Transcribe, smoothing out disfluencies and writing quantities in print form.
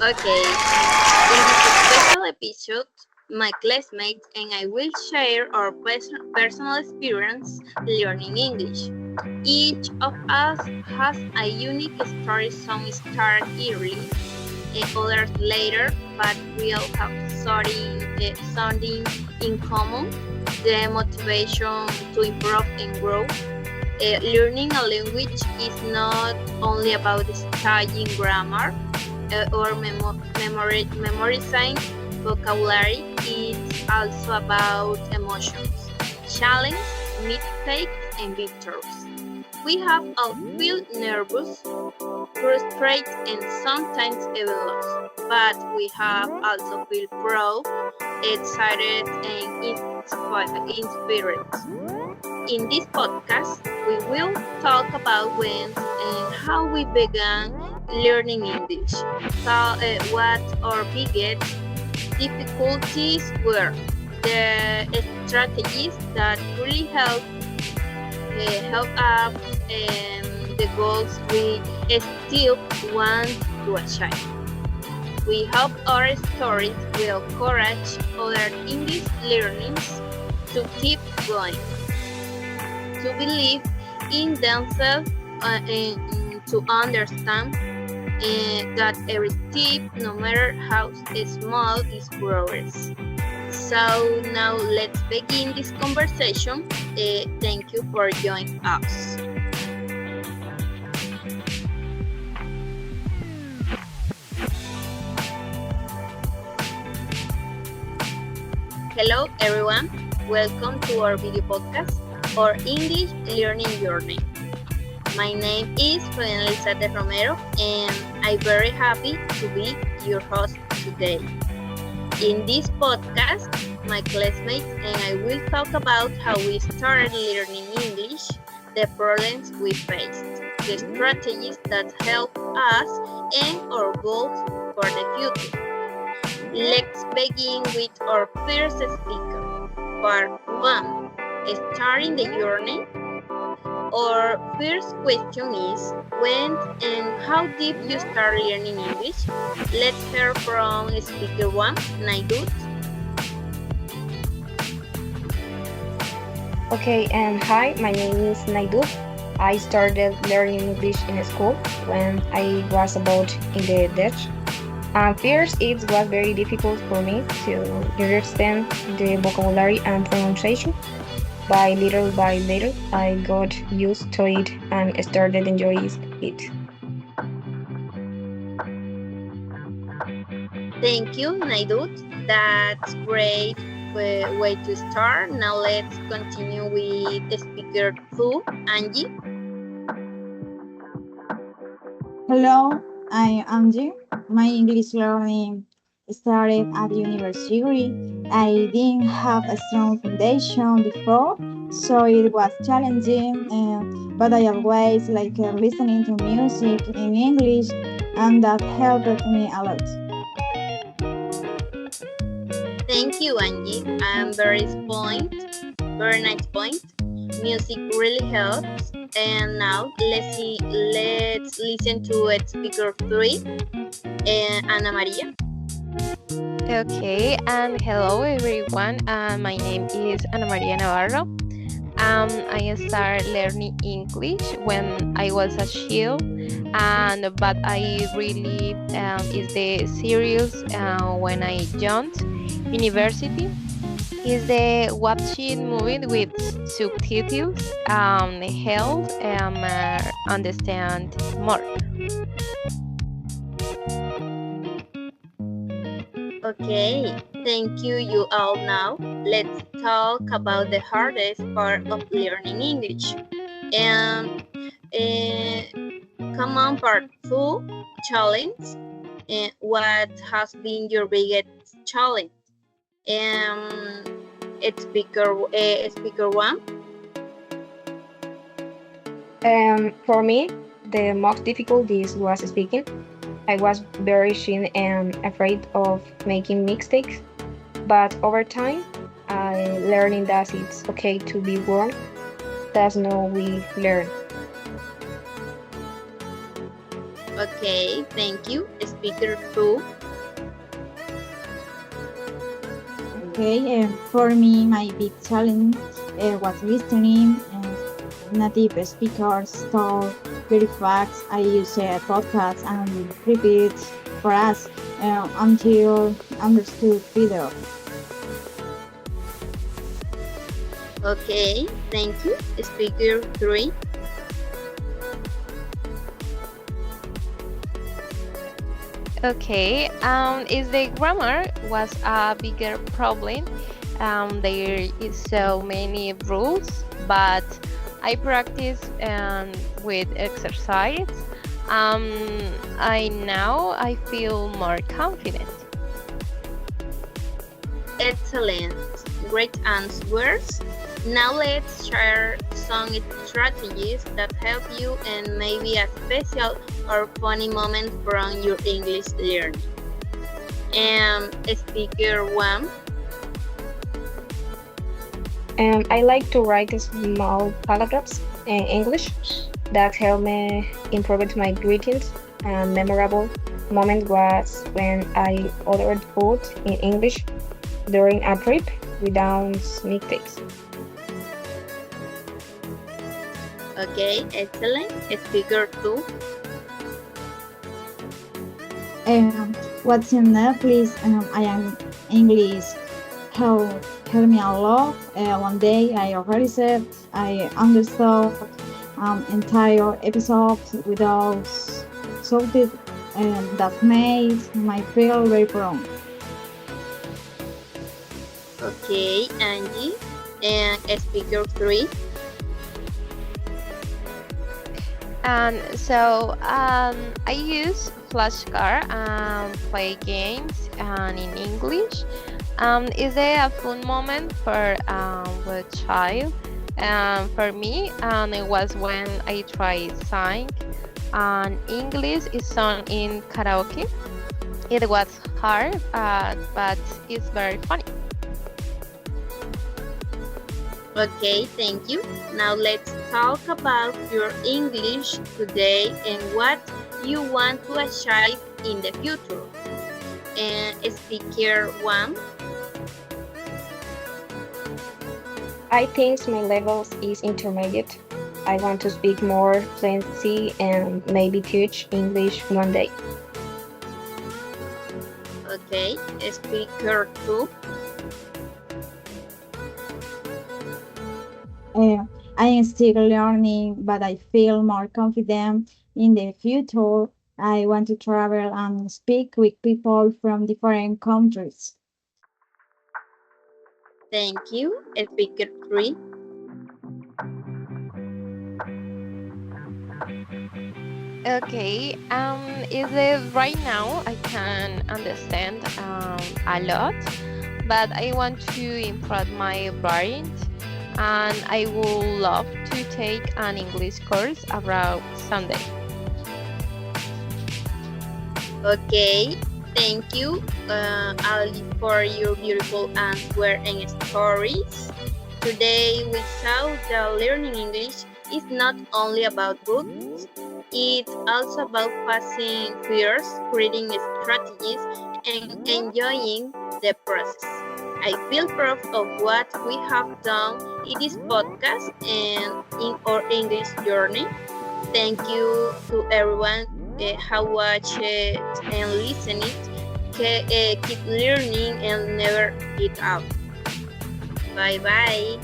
Okay, in this special episode, my classmates and I will share our personal experience learning English. Each of us has a unique story. Some start early, others later, but we all have something in common: the motivation to improve and grow. Learning a language is not only about studying grammar or memorizing vocabulary. It's also about emotions, challenge, mistakes, and victories. We have all feel nervous, frustrated, and sometimes even lost. But we have also feel proud, excited, and inspired. In this podcast, we will talk about when and how we began learning English. What our biggest difficulties were, the strategies that really help us, and the goals we still want to achieve. We hope our stories will encourage other English learners to keep going, to believe in themselves, and to understand that every step, no matter how small, is progress. So now let's begin this conversation. Thank you for joining us. Hello everyone, welcome to our video podcast, our English learning journey. My name is Elizabeth Romero, and I'm very happy to be your host today. In this podcast, my classmates and I will talk about how we started learning English, the problems we faced, the strategies that help us, and our goals for the future. Let's begin with our first speaker. Part 1. Starting the journey. Our first question is, when and how did you start learning English? Let's hear from speaker 1, Naidut. Okay, and hi, my name is Naidu. I started learning English in school when I was about in the Dutch. At first, it was very difficult for me to understand the vocabulary and pronunciation. By little, I got used to it and started enjoying it. Thank you, Naidut. That's great way to start. Now let's continue with speaker 2, Angie. Hello, I'm Angie. My English learning started at university. I didn't have a strong foundation before, so it was challenging, but I always like listening to music in English, and that helped me a lot. Thank you, Angie. Very nice point. Music really helps. And now let's listen to speaker 3, Ana Maria. Okay, and hello everyone. My name is Ana Maria Navarro. I started learning English when I was a child, but I really is the serious when I joined university. Is the watching movie with subtitles help understand more. Okay, thank you, you all. Now let's talk about the hardest part of learning English. And come on, part 2, challenge. What has been your biggest challenge? Speaker 1. For me, the most difficulties was speaking. I was very shy and afraid of making mistakes, but over time, I learned that it's okay to be wrong. That's how we learn. Okay, thank you. Speaker 2. Okay, for me, my big challenge was listening. Native speakers talk very fast. I use podcasts and repeat for us until understood better. Okay, thank you. Speaker 3. Okay, is the grammar was a bigger problem. There is so many rules, but I practice with exercise. Um, I feel more confident. Excellent. Great answers. Now let's share some strategies that help you and maybe a special or funny moment from your English learning. Speaker 1. I like to write small paragraphs in English that help me improve my greetings. A memorable moment was when I ordered food in English during a trip without mistakes. Okay, excellent. Speaker 2. What's in Netflix? I am English. Help, help me a lot. One day I realized I understood entire episodes without subtitles, and that made my feel very proud. Okay, Angie. And speaker 3. And so I use flashcard and play games and in English. Is there a fun moment for the child? For me, it was when I tried sing and English is sung in karaoke. It was hard, but it's very funny. Okay, thank you. Now let's talk about your English today and what you want to achieve in the future. And speaker 1. I think my levels is intermediate. I want to speak more fluency and maybe teach English one day. Okay, speaker 2. I am still learning, but I feel more confident in the future. I want to travel and speak with people from different countries. Thank you. Speaker 3. Okay, is it right now I can understand a lot, but I want to improve my variant and I would love to take an English course around Sunday. Okay, thank you, Ali, for your beautiful answer and stories. Today we saw that learning English is not only about books, it's also about passing fears, creating strategies, and enjoying the process. I feel proud of what we have done in this podcast and in our English journey. Thank you to everyone who watched it and listened it. Keep learning and never get out. Bye bye.